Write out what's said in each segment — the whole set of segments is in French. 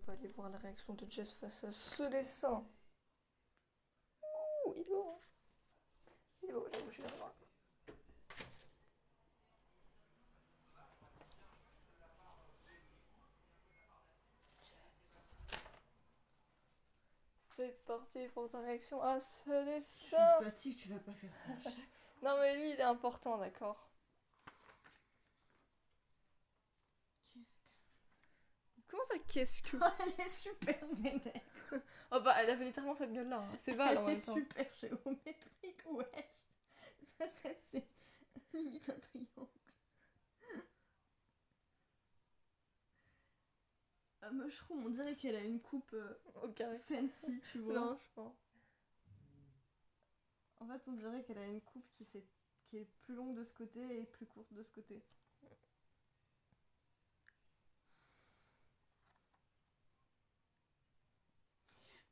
peut aller voir la réaction de Jess face à ce dessin. Ouh, il est beau. Il est beau, j'avoue, je vais le voir. C'est parti pour ta réaction à ce Je dessin. suis fatiguée, tu vas pas faire ça à chaque fois. Non mais lui il est important, d'accord. Comment ça qu'est-ce que... Elle est super vénère. Oh bah elle avait littéralement cette gueule là, c'est Val en Elle même est temps. super géométrique, wesh. Sa tête, c'est limite un triangle. Ah, Mushroom, on dirait qu'elle a une coupe Au carré. fancy, tu vois. Non, je pense. En fait, on dirait qu'elle a une coupe qui est plus longue de ce côté et plus courte de ce côté.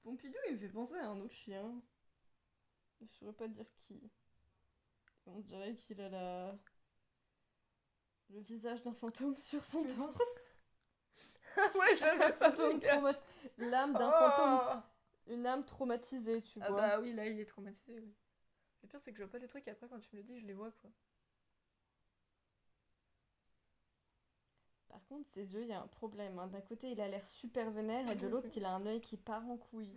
Pompidou, il me fait penser à un autre chien. Je saurais pas dire qui. On dirait qu'il a le visage d'un fantôme sur son torse. Ouais, j'avais Un pas fantôme fait gaffe. l'âme d'un Oh. fantôme. Une âme traumatisée, tu Ah vois. bah oui, là il est traumatisé, oui. Le pire c'est que je vois pas les trucs et après quand tu me le dis, je les vois quoi. Par contre, ses yeux, il y a un problème, hein. D'un côté, il a l'air super vénère et de l'autre, il a un œil qui part en couille.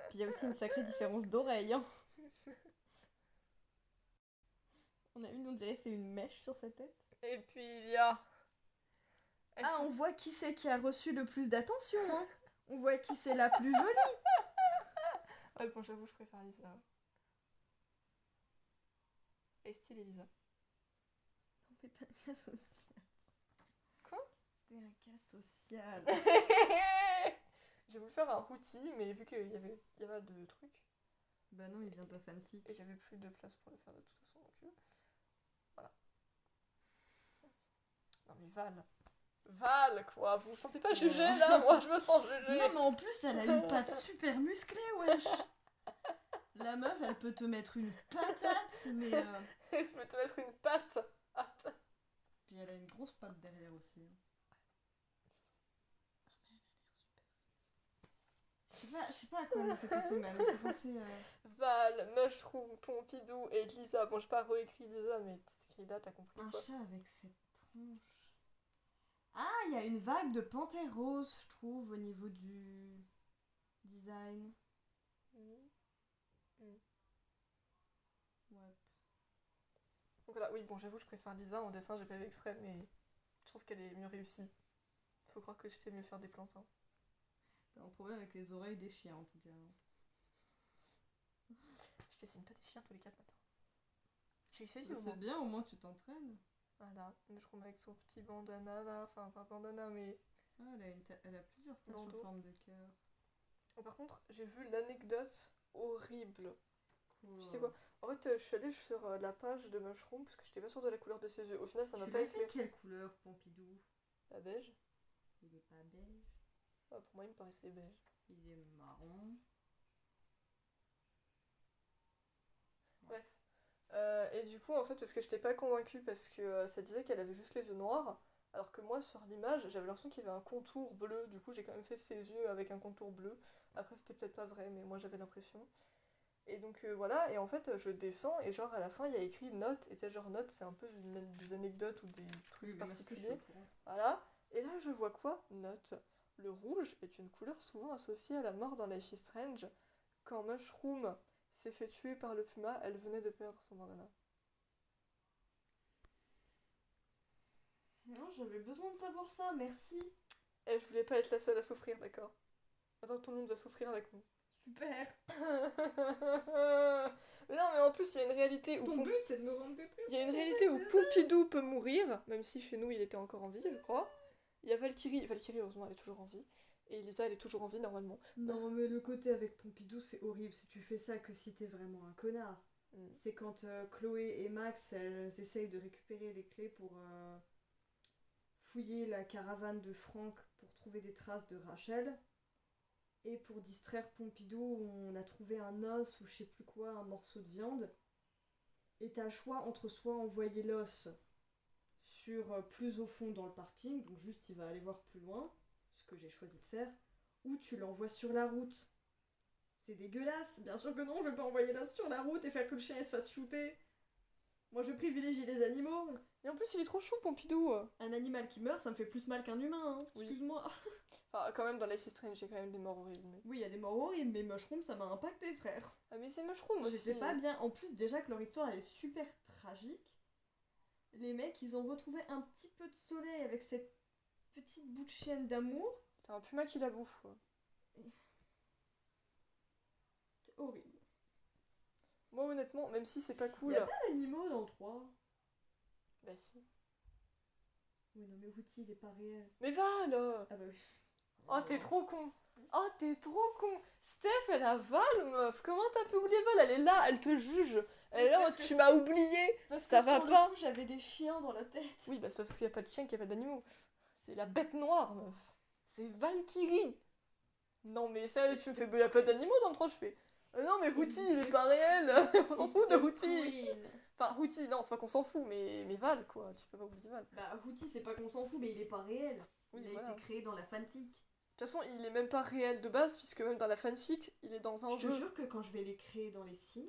Puis il y a aussi une sacrée différence d'oreille, hein. On a une, on dirait c'est une mèche sur sa tête. Et puis il y a... Ah, on voit qui c'est qui a reçu le plus d'attention, hein. On voit qui c'est la plus jolie. Ouais bon j'avoue je préfère Lisa. Et stylé Lisa. Non mais t'es un cas social. Quoi? T'es un cas social. J'ai voulu faire un hoodie mais vu qu'il y avait de trucs Bah non, il vient d'un fanfic. et j'avais plus de place pour le faire de toute façon donc voilà. Non mais Val quoi, vous vous sentez pas jugé là? Moi je me sens jugée. Non mais en plus, elle a une patte super musclée, wesh. La meuf, elle peut te mettre une patate, mais... Elle peut te mettre une patte. Hâte. Puis elle a une grosse patte derrière aussi. Hein. Je sais pas à quoi elle me fait penser, mais elle me fait penser... Val, Mushroom, Pompidou et Lisa. Bon, j'ai pas réécrit Lisa, mais c'est écrit là, t'as compris Un quoi. chat avec cette tronche. Ah, il y a une vague de panthère rose, je trouve, au niveau du design. Ouais. Donc voilà, oui, bon, j'avoue, je préfère Lisa en dessin, j'ai pas fait exprès, mais je trouve qu'elle est mieux réussie. Faut croire que je sais mieux faire des plantes. Hein. T'as un problème avec les oreilles des chiens, en tout cas. Je dessine pas des chiens tous les 4 matins. J'ai essayé au C'est moins. bien, au moins tu t'entraînes. Voilà, Mushroom avec son petit bandana là, enfin pas bandana, mais... Ah, elle a plusieurs taches Bandeau. en forme de cœur. Oh, par contre, j'ai vu l'anecdote horrible. Cool. Tu sais quoi? En fait, je suis allée sur la page de Mushroom parce que j'étais pas sûre de la couleur de ses yeux. Au final, ça m'a Tu pas l'as fait éclairé. quelle couleur, Pompidou? La beige? Il est pas beige. Ah, pour moi, il me paraissait beige. Il est marron. Bref. Et du coup, en fait, parce que j'étais pas convaincue parce que ça disait qu'elle avait juste les yeux noirs, alors que moi, sur l'image, j'avais l'impression qu'il y avait un contour bleu. Du coup, j'ai quand même fait ses yeux avec un contour bleu. Après, c'était peut-être pas vrai, mais moi, j'avais l'impression. Et donc voilà, et en fait, je descends et genre à la fin, il y a écrit note, et tu sais, genre note, c'est un peu des anecdotes ou des trucs particuliers. Voilà. Et là, je vois quoi? Note. Le rouge est une couleur souvent associée à la mort dans Life is Strange. Quand Mushroom s'est fait tuer par le puma, elle venait de perdre son bandana. Non, j'avais besoin de savoir ça, merci. Et je voulais pas être la seule à souffrir, d'accord? Maintenant, tout le monde va souffrir avec nous. Super. Mais non, mais en plus, il y a une réalité où... Ton but, c'est de me rendre dépressif. Il y a une réalité où Pompidou peut mourir, même si chez nous, il était encore en vie, je crois. Il y a Valkyrie, heureusement, elle est toujours en vie. Et Elisa, elle est toujours en vie, normalement. Non, mais le côté avec Pompidou, c'est horrible. Si tu fais ça que si t'es vraiment un connard. C'est quand Chloé et Max, elles essayent de récupérer les clés pour fouiller la caravane de Franck pour trouver des traces de Rachel. Et pour distraire Pompidou, on a trouvé un os ou je sais plus quoi, un morceau de viande. Et t'as le choix entre soit envoyer l'os sur plus au fond dans le parking, donc juste il va aller voir plus loin, ce que j'ai choisi de faire, ou tu l'envoies sur la route. C'est dégueulasse, bien sûr que non, je vais pas envoyer là sur la route et faire que le chien il se fasse shooter. Moi je privilégie les animaux. Et en plus, il est trop chou, Pompidou. Un animal qui meurt, ça me fait plus mal qu'un humain, hein. Oui. Excuse-moi. Enfin, quand même, dans Life is Strange, il y a quand même des morts horribles. Mais... Oui, il y a des morts horribles, mais Mushroom, ça m'a impacté, frère. Ah, mais c'est Mushroom aussi. J'étais pas bien. En plus, déjà que leur histoire, elle est super tragique. Les mecs, ils ont retrouvé un petit peu de soleil avec cette petite bout de chienne d'amour. C'est un puma qui la bouffe, quoi. C'est horrible. Moi, honnêtement, même si c'est pas cool... Y a pas d'animaux dans le 3. Bah si. Oui, non, mais Wooty, il est pas réel. Mais Val Ah bah oui. Oh, t'es trop con. Oh, t'es trop con. Steph, elle a Val, meuf. Comment t'as pu oublier Val? Elle est là, elle te juge. Elle est là, parce tu que- m'as oublié. Parce Ça que va sur le pas. coup, j'avais des chiens dans la tête. Oui, bah c'est pas parce qu'il y a pas de chien qu'il y a pas d'animaux. C'est la bête noire, meuf. C'est Valkyrie. Non, mais ça, tu me fais... Y a pas d'animaux dans le 3, je fais... non, mais Hooty, il est pas réel. On s'en fout de Hooty. Enfin, Hooty, non, c'est pas qu'on s'en fout, mais Val, quoi. Tu peux pas oublier Val. Bah, Wooty, c'est pas qu'on s'en fout, mais il est pas réel. Oui, Il a voilà. été créé dans la fanfic. De toute façon, il est même pas réel de base, puisque même dans la fanfic, il est dans un Je te jeu. jure que quand je vais les créer dans les Sims,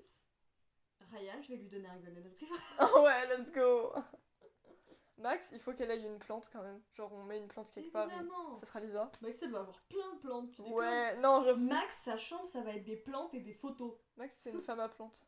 Ryan, je vais lui donner un Golden Retriever. Ah ouais, let's go. Max, il faut qu'elle aille une plante quand même. Genre, on met une plante quelque part. Évidemment. Ça sera Lisa. Max, elle va avoir plein de plantes. Tu déconnes. Ouais, non, j'avoue. Max, sa chambre, ça va être des plantes et des photos. Max, c'est une femme à plante.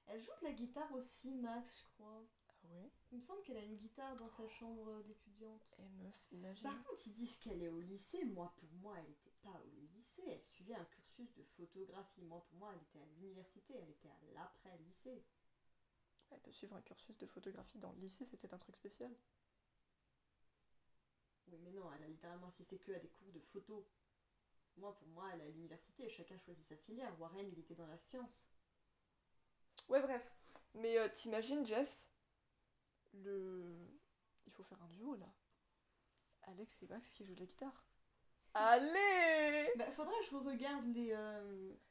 Elle joue de la guitare aussi, Max, je crois. Ah ouais? Il me semble qu'elle a une guitare dans sa chambre d'étudiante. Eh meuf, imagine. Par contre, ils disent qu'elle est au lycée. Moi, pour moi, elle n'était pas au lycée. Elle suivait un cursus de photographie. Moi, pour moi, elle était à l'université. Elle était à l'après-lycée. Elle peut suivre un cursus de photographie dans le lycée, c'est peut-être un truc spécial. Oui, mais non, elle a littéralement assisté que à des cours de photo. Moi, pour moi, elle est à l'université. Chacun choisit sa filière. Warren, il était dans la science. Ouais, bref. Mais t'imagines, Jess, il faut faire un duo, là. Alex et Max qui jouent de la guitare. Allez! Bah, faudrait que je regarde les...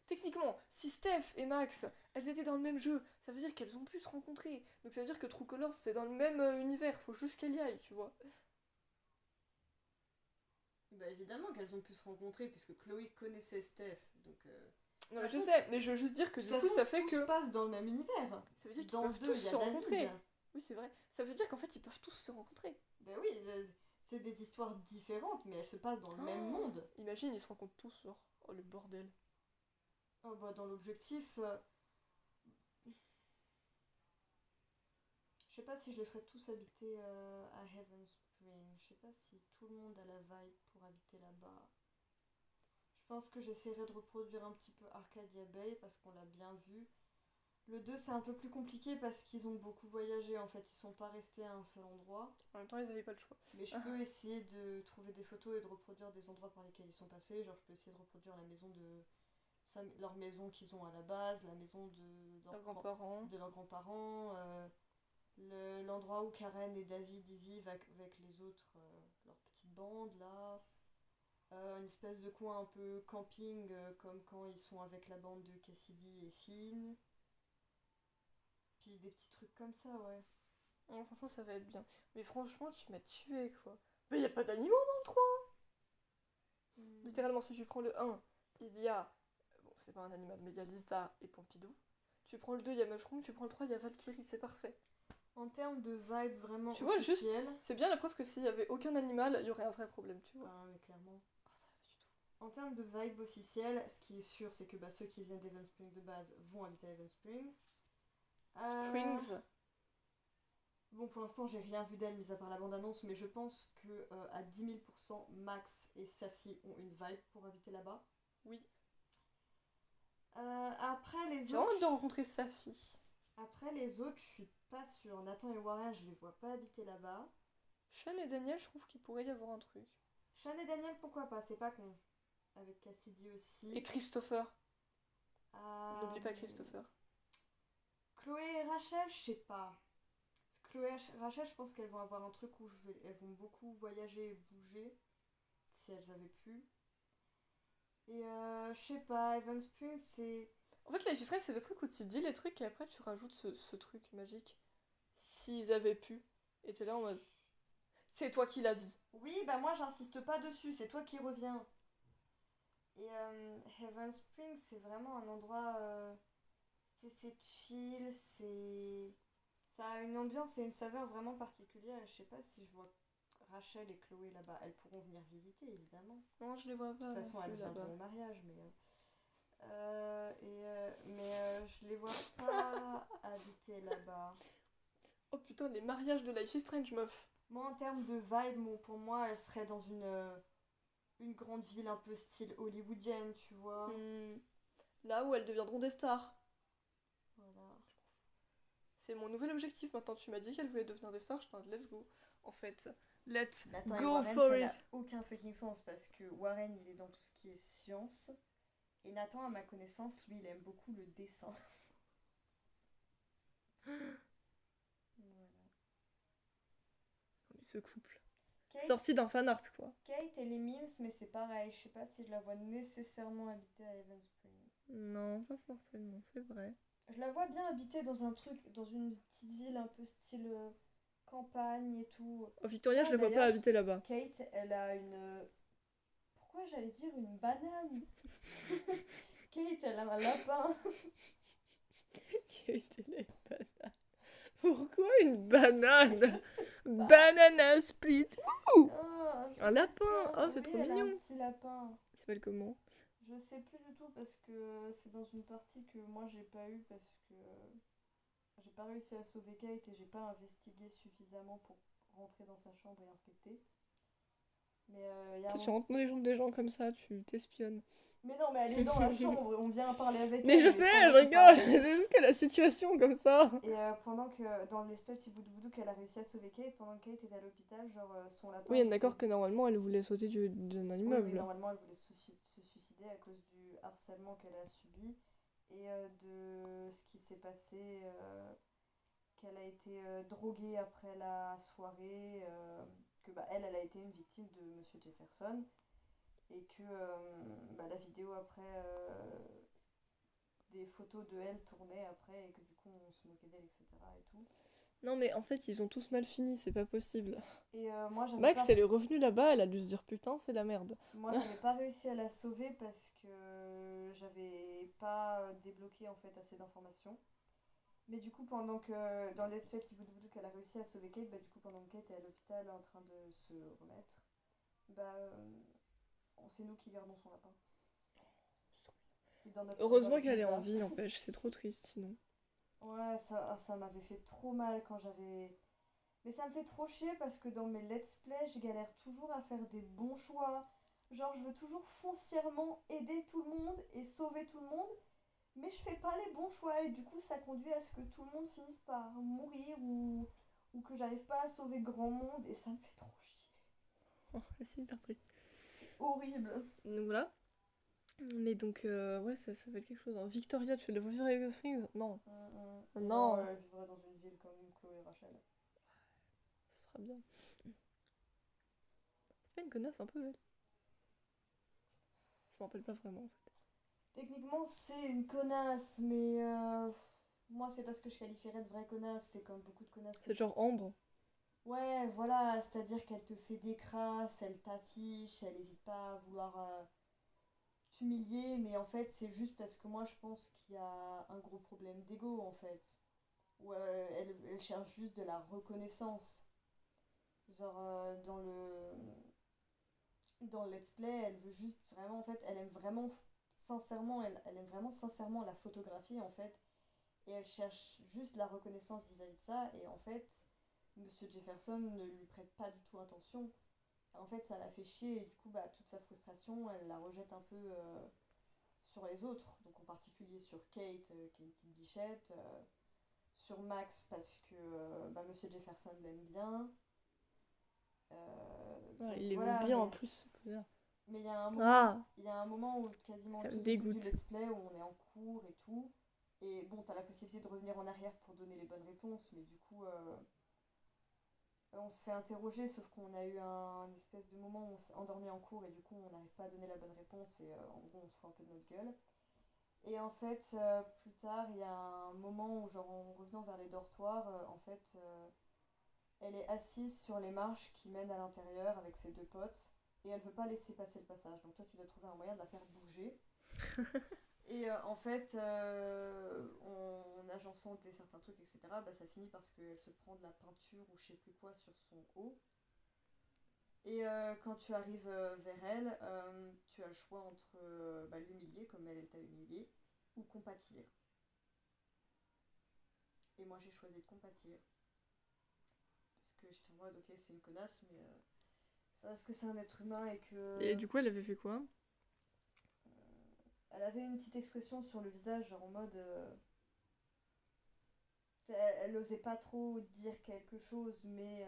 Techniquement, si Steph et Max, elles étaient dans le même jeu, ça veut dire qu'elles ont pu se rencontrer. Donc ça veut dire que True Colors, c'est dans le même univers. Faut juste qu'elles y aillent, tu vois. Bah, évidemment qu'elles ont pu se rencontrer, puisque Chloé connaissait Steph. Donc... Non, De mais toute je sais, mais je veux juste dire que De du toute coup, façon, ça fait tout que... se passe dans le même univers. Ça veut dire qu'ils Dans peuvent deux, tous il y a se David. rencontrer. Oui, c'est vrai. Ça veut dire qu'en fait, ils peuvent tous se rencontrer. Bah oui, c'est des histoires différentes, mais elles se passent dans le même monde. Imagine, ils se rencontrent tous, genre. Oh, le bordel. Oh bah dans l'objectif... Je sais pas si je les ferais tous habiter à Heaven Spring. Je sais pas si tout le monde a la vibe pour habiter là-bas. Je pense que j'essaierai de reproduire un petit peu Arcadia Bay parce qu'on l'a bien vu. Le 2 c'est un peu plus compliqué parce qu'ils ont beaucoup voyagé en fait. Ils sont pas restés à un seul endroit. En même temps, ils avaient pas le choix. Mais je peux essayer de trouver des photos et de reproduire des endroits par lesquels ils sont passés. Genre je peux essayer de reproduire la maison leur maison qu'ils ont à la base, la maison de Leurs grands-parents. de leurs grands-parents, l'endroit où Karen et David y vivent avec les autres, leur petite bande là, une espèce de coin un peu camping comme quand ils sont avec la bande de Cassidy et Finn. Puis des petits trucs comme ça, ouais. Oh, franchement, ça va être bien. Mais franchement, tu m'as tué, quoi. Mais y a pas d'animaux dans le 3. Littéralement, si tu prends le 1, il y a... Bon, c'est pas un animal, mais il y a Lisa et Pompidou. Tu prends le 2, il y a Mushroom. Tu prends le 3, il y a Valkyrie. C'est parfait. En termes de vibe vraiment Tu vois, juste, officielle... c'est bien la preuve que s'il y avait aucun animal, il y aurait un vrai problème, tu vois. Ah, mais clairement. Ah, ça va pas du tout. En termes de vibe officielle, ce qui est sûr, c'est que ceux qui viennent d'Evan Spring de base vont habiter à Evan Spring. Springs. Bon, pour l'instant, j'ai rien vu d'elle, mis à part la bande-annonce, mais je pense que à 10 000%, Max et Safi ont une vibe pour habiter là-bas. Oui. Après les J'ai envie autres, de rencontrer sa fille. je suis pas sûre. Nathan et Warren, je les vois pas habiter là-bas. Sean et Daniel, je trouve qu'il pourrait y avoir un truc. Sean et Daniel, pourquoi pas, c'est pas con. Avec Cassidy aussi. Et Christopher. Euh, N'oublie pas Christopher. Chloé et Rachel, je sais pas. Chloé et Rachel, je pense qu'elles vont avoir un truc où elles vont beaucoup voyager et bouger. Si elles avaient pu. Et je sais pas, Evan Spring, c'est... En fait, Life is Strange, c'est le truc où tu dis les trucs et après tu rajoutes ce truc magique. S'ils avaient pu. Et t'es là en mode, c'est toi qui l'as dit. Oui, bah moi j'insiste pas dessus, c'est toi qui reviens. Et Heaven Springs, c'est vraiment un endroit. C'est chill, c'est. Ça a une ambiance et une saveur vraiment particulière. Et je sais pas si je vois Rachel et Chloé là-bas. Elles pourront venir visiter, évidemment. Non, je les vois De toute pas non façon, elles plus là-bas. viendront au mariage, mais. Mais je les vois pas habiter là-bas. Oh putain, les mariages de Life is Strange, meuf. Moi, en termes de vibe, pour moi, elles seraient dans une grande ville un peu style hollywoodienne, tu vois. Hmm, là où elles deviendront des stars. Voilà. C'est mon nouvel objectif maintenant. Tu m'as dit qu'elles voulaient devenir des stars, je t'en let's go. En fait, let's Nathan et go Warren, for ça it. n'a aucun fucking sens parce que Warren, il est dans tout ce qui est science. Et Nathan, à ma connaissance, lui, il aime beaucoup le dessin. Voilà. Mais ce couple. Kate, Sorti d'un fan art, quoi. Kate, elle est mimes, mais c'est pareil. Je sais pas si je la vois nécessairement habiter à Evans Spring. Non, pas forcément, c'est vrai. Je la vois bien habiter dans un truc, dans une petite ville un peu style campagne et tout. Oh, Victoria, je Tiens, la vois pas d'ailleurs, habiter là-bas. Kate, elle a une. Pourquoi j'allais dire une banane? Kate, elle a un lapin. Qui a été là, une banane. Pourquoi une banane? Banana split. Oh, je Un sais lapin. pas. Oh, c'est Oui, trop elle a un mignon. petit lapin. Il s'appelle comment? Je sais plus du tout parce que c'est dans une partie que moi j'ai pas eu parce que j'ai pas réussi à sauver Kate et j'ai pas investigué suffisamment pour rentrer dans sa chambre et inspecter. Mais il y a un Toi, tu moment. rentres dans les jambes des gens comme ça, tu t'espionnes. Mais non, mais elle est dans la chambre et on vient parler avec Mais elle. je Et sais, pendant je qu'on parle rigole. avec- C'est juste que la situation comme ça. Et pendant que dans l'espèce boudou qu'elle a réussi à sauver Kate, pendant que Kate était à l'hôpital, genre son lapin. Oui, on est il était- d'accord que normalement elle voulait sauter d'un Oui, oui, immeuble. normalement elle voulait se suicider à cause du harcèlement qu'elle a subi et de ce qui s'est passé, qu'elle a été droguée après la soirée, que bah, elle a été une victime de Monsieur Jefferson et que bah, la vidéo après, des photos de elle tournaient après et que du coup on se moquait d'elle, etc. et tout. Non, mais en fait, ils ont tous mal fini, c'est pas possible. Et moi j'avais Max, pas elle est revenue là-bas, elle a dû se dire putain, c'est la merde. Moi, j'avais pas réussi à la sauver parce que j'avais pas débloqué en fait assez d'informations. Mais du coup, pendant que dans l'espèce Boudou Boudou qu'elle a réussi à sauver Kate, bah du coup pendant que Kate est à l'hôpital en train de se remettre, bah c'est nous qui gardons son lapin. Et dans notre Heureusement dans qu'elle est en pizza. vie, n'empêche, c'est trop triste sinon. Ouais, ça m'avait fait trop mal quand j'avais. Mais ça me fait trop chier parce que dans mes let's play, je galère toujours à faire des bons choix. Genre, je veux toujours foncièrement aider tout le monde et sauver tout le monde, mais je fais pas les bons choix et du coup, ça conduit à ce que tout le monde finisse par mourir ou que j'arrive pas à sauver grand monde et ça me fait trop chier. Oh, c'est hyper triste. C'est horrible. Donc voilà. Mais donc, ouais, ça fait quelque chose. Hein. Victoria, tu veux vivre avec The Springs? Non. Non. Je vivrais dans une ville comme Chloé et Rachel. Ce sera bien. C'est pas une connasse un peu, elle? Je m'en rappelle pas vraiment en fait. Techniquement, c'est une connasse, mais moi, c'est parce que je qualifierais de vraie connasse. C'est comme beaucoup de connasses que C'est genre Ambre. Ouais, voilà, c'est-à-dire qu'elle te fait des crasses, elle t'affiche, elle n'hésite pas à vouloir t'humilier, mais en fait, c'est juste parce que moi, je pense qu'il y a un gros problème d'ego, en fait. Où elle cherche juste de la reconnaissance. Genre, dans le let's play, elle veut juste vraiment, en fait, elle aime vraiment sincèrement, elle aime vraiment sincèrement la photographie, en fait. Et elle cherche juste la reconnaissance vis-à-vis de ça, et en fait, Monsieur Jefferson ne lui prête pas du tout attention. En fait, ça la fait chier et du coup, bah, toute sa frustration, elle la rejette un peu sur les autres. Donc en particulier sur Kate, qui est une petite bichette, sur Max parce que bah, Monsieur Jefferson l'aime bien. Ah, Donc il est voilà, bien en plus, ce connard. mais il y a un moment, Ah, il y a un moment où quasiment ça tout me le début du dégoûte. let's play où on est en cours et tout. Et bon, t'as la possibilité de revenir en arrière pour donner les bonnes réponses, mais du coup, on se fait interroger, sauf qu'on a eu un espèce de moment où on s'est endormi en cours et du coup on n'arrive pas à donner la bonne réponse et en gros on se fout un peu de notre gueule. Et en fait, plus tard, il y a un moment où, genre en revenant vers les dortoirs, en fait, Elle est assise sur les marches qui mènent à l'intérieur avec ses deux potes et elle veut pas laisser passer le passage. Donc toi tu dois trouver un moyen de la faire bouger. Et en fait, en agençant certains trucs, etc., bah, ça finit parce qu'elle se prend de la peinture ou je sais plus quoi sur son haut. Et quand tu arrives vers elle, tu as le choix entre bah, l'humilier, comme elle t'a humilié, ou compatir. Et moi j'ai choisi de compatir. Parce que j'étais en mode, ok, c'est une connasse, mais ça reste que c'est un être humain et Et que. du coup, elle avait fait quoi? Elle avait une petite expression sur le visage, genre en mode. Elle n'osait pas trop dire quelque chose, mais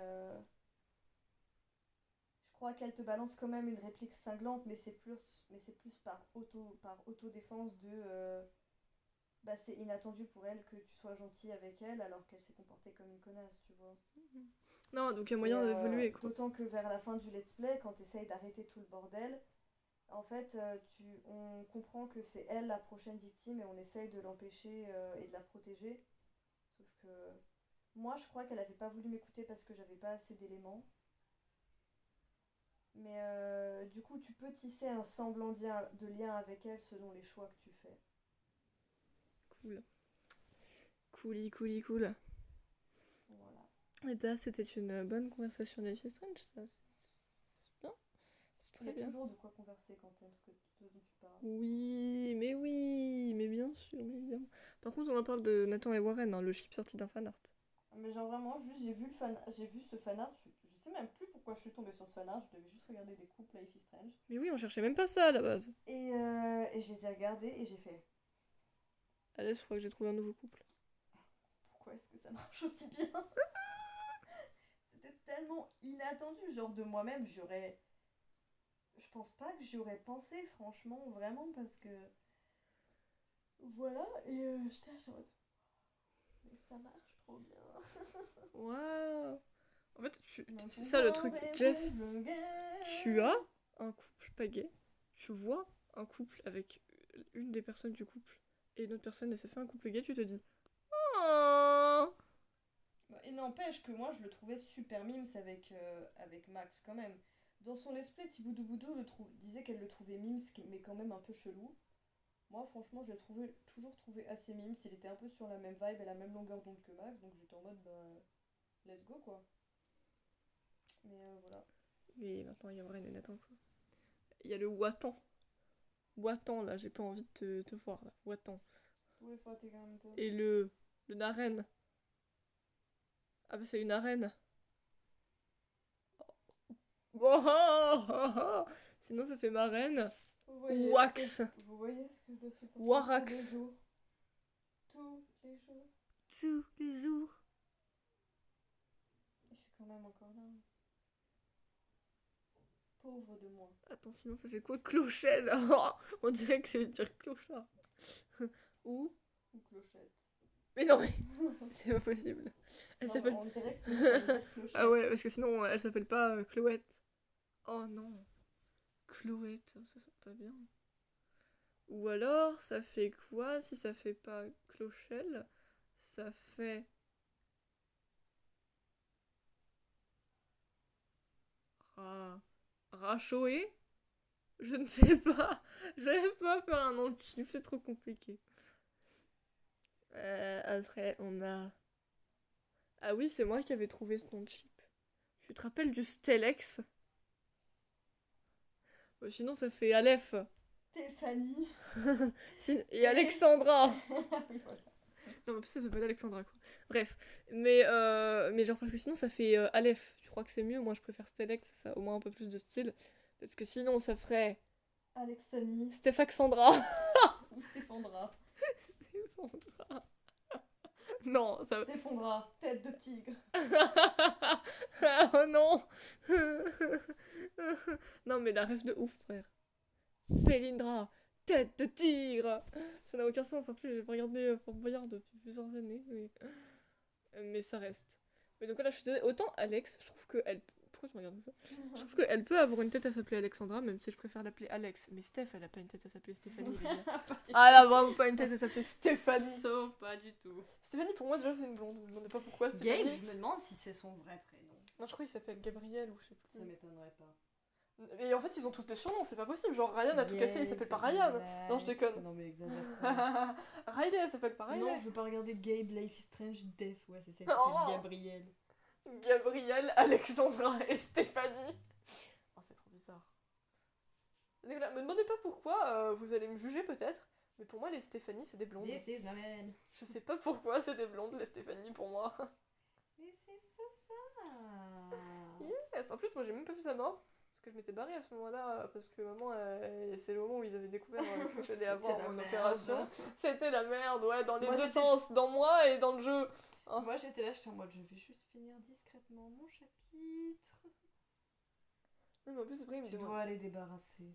je crois qu'elle te balance quand même une réplique cinglante, mais c'est plus par autodéfense de. Bah, c'est inattendu pour elle que tu sois gentil avec elle alors qu'elle s'est comportée comme une connasse, tu vois. Non, donc il y a Et moyen d'évoluer, quoi. d'autant que vers la fin du let's play, quand tu essayes d'arrêter tout le bordel, en fait, on comprend que c'est elle la prochaine victime et on essaye de l'empêcher et de la protéger. Sauf que moi, je crois qu'elle avait pas voulu m'écouter parce que j'avais pas assez d'éléments. Mais du coup, tu peux tisser un semblant de lien avec elle selon les choix que tu fais. Cool. Cooli, cooli, cool. Voilà. Et bah, c'était une bonne conversation de Life is Strange, ça. C'est bien. C'est Il y très a bien. toujours de quoi converser quand t'aimes ce dont tu parles. Oui, mais bien sûr, mais évidemment. Par contre, on en parle de Nathan et Warren, hein, le chip sorti d'un fanart. Mais genre vraiment, juste j'ai vu ce fanart, je sais même plus pourquoi je suis tombée sur ce fanart, je devais juste regarder des couples Life is Strange. Mais oui, on cherchait même pas ça à la base. Et je les ai regardés et j'ai fait, Allez, je crois que j'ai trouvé un nouveau couple. pourquoi est-ce que ça marche aussi bien? C'était tellement inattendu, genre de moi-même, je pense pas que j'y aurais pensé, franchement, vraiment, parce que. Voilà, et j'étais à genre, mais ça marche trop bien. Waouh! En fait, Nous c'est ça le truc, Jess. pouvons Tu as un couple pas gay, tu vois un couple avec une des personnes du couple et une autre personne et ça fait un couple gay, tu te dis oh. Et n'empêche que moi je le trouvais super mimes avec Max quand même. Dans son let's play, Thiboudou Boudou disait qu'elle le trouvait mimes, mais quand même un peu chelou. Moi franchement je l'ai toujours trouvé assez mimes, il était un peu sur la même vibe et la même longueur d'onde que Max, donc j'étais en mode bah let's go quoi. Mais voilà. Mais maintenant il y a Warren et Nathan quoi. Il y a le Watan. Watan là, j'ai pas envie de te voir là. Watan. Ouais, praticamente. Et le Naren. Ah bah c'est une arène. Oh, oh, oh, oh. Sinon ça fait marraine. Wax. Vous voyez ce que je dois supporter Warax. tous les jours. Tous les jours. Tous les jours. Je suis quand même encore là. Pauvre de moi. Attends, sinon ça fait quoi clochette? Oh, on dirait que ça veut dire clochard. Ou Ou clochette. mais non, mais c'est pas possible. Elle Non, s'appelle. on dirait que ça veut dire clochette. Ah ouais, parce que sinon elle s'appelle pas Chloette. Oh non. Chloette, ça sent pas bien. Ou alors, ça fait quoi si ça fait pas Clochelle? Ça fait. Rachoé? Je ne sais pas. J'arrive pas à faire un nom de chip, c'est trop compliqué. Après, on a. Ah oui, c'est moi qui avais trouvé ce nom de chip. Tu te rappelles du Stellax? Sinon, ça fait Aleph. Stéphanie. Et Alexandra. Oui, voilà. Non, mais ça s'appelle Alexandra, quoi. Bref. Mais genre, parce que sinon, ça fait Aleph. Tu crois que c'est mieux? Moi, je préfère Stellax, ça a au moins un peu plus de style. Parce que sinon, ça ferait Alexani. Stéphaxandra. Ou Stéphandra. Stéphandra. Non, ça. Stéphondra. Tête de tigre. Oh non. Non, mais la rêve de ouf, frère. Félindra. Tête de tigre. Ça n'a aucun sens. En plus, j'ai pas regardé Fort Boyard depuis plusieurs années. Mais ça reste. Mais donc là, je suis désolée. Autant Alex, je trouve qu'elle Pourquoi tu me regardes comme ça? Je trouve qu'elle peut avoir une tête à s'appeler Alexandra, même si je préfère l'appeler Alex. Mais Steph, elle a pas une tête à s'appeler Stéphanie, les gars. Pas du Ah, elle a vraiment pas une tête à s'appeler Stéphanie. tout. Pas du tout. Stéphanie, pour moi, déjà, c'est une blonde. Je me demandais pas pourquoi Gabe, Stéphanie. je me demande si c'est son vrai prénom. Non, je crois qu'il s'appelle Gabriel ou je sais Ça plus. m'étonnerait pas. Et en fait, ils ont tous des surnoms, c'est pas possible. Genre, Ryan a tout cassé, il s'appelle pas Ryan. Non, je déconne. Non, mais exagère pas. Riley, elle s'appelle pas Riley. Non, je veux pas regarder Gabe, Life is Strange, Death. Ouais, c'est ça, il Oh. s'appelle Gabriel. Gabriel, Alexandra et Stéphanie. Oh, c'est trop bizarre. Nicolas, me demandez pas pourquoi, vous allez me juger peut-être, mais pour moi, les Stéphanie, c'est des blondes. This is my man. Je sais pas pourquoi c'est des blondes, les Stéphanie, pour moi. Mais c'est ça. Yes. En plus, moi, j'ai même pas vu sa mort. Parce que je m'étais barrée à ce moment-là, parce que maman, c'est le moment où ils avaient découvert que j'allais avoir mon opération. C'était la merde, ouais, dans les Moi, deux j'étais sens, dans moi et dans le jeu. Moi j'étais là, j'étais en mode je vais juste finir discrètement mon chapitre. Non, mais en plus, après, il me Tu demande. dois aller débarrasser.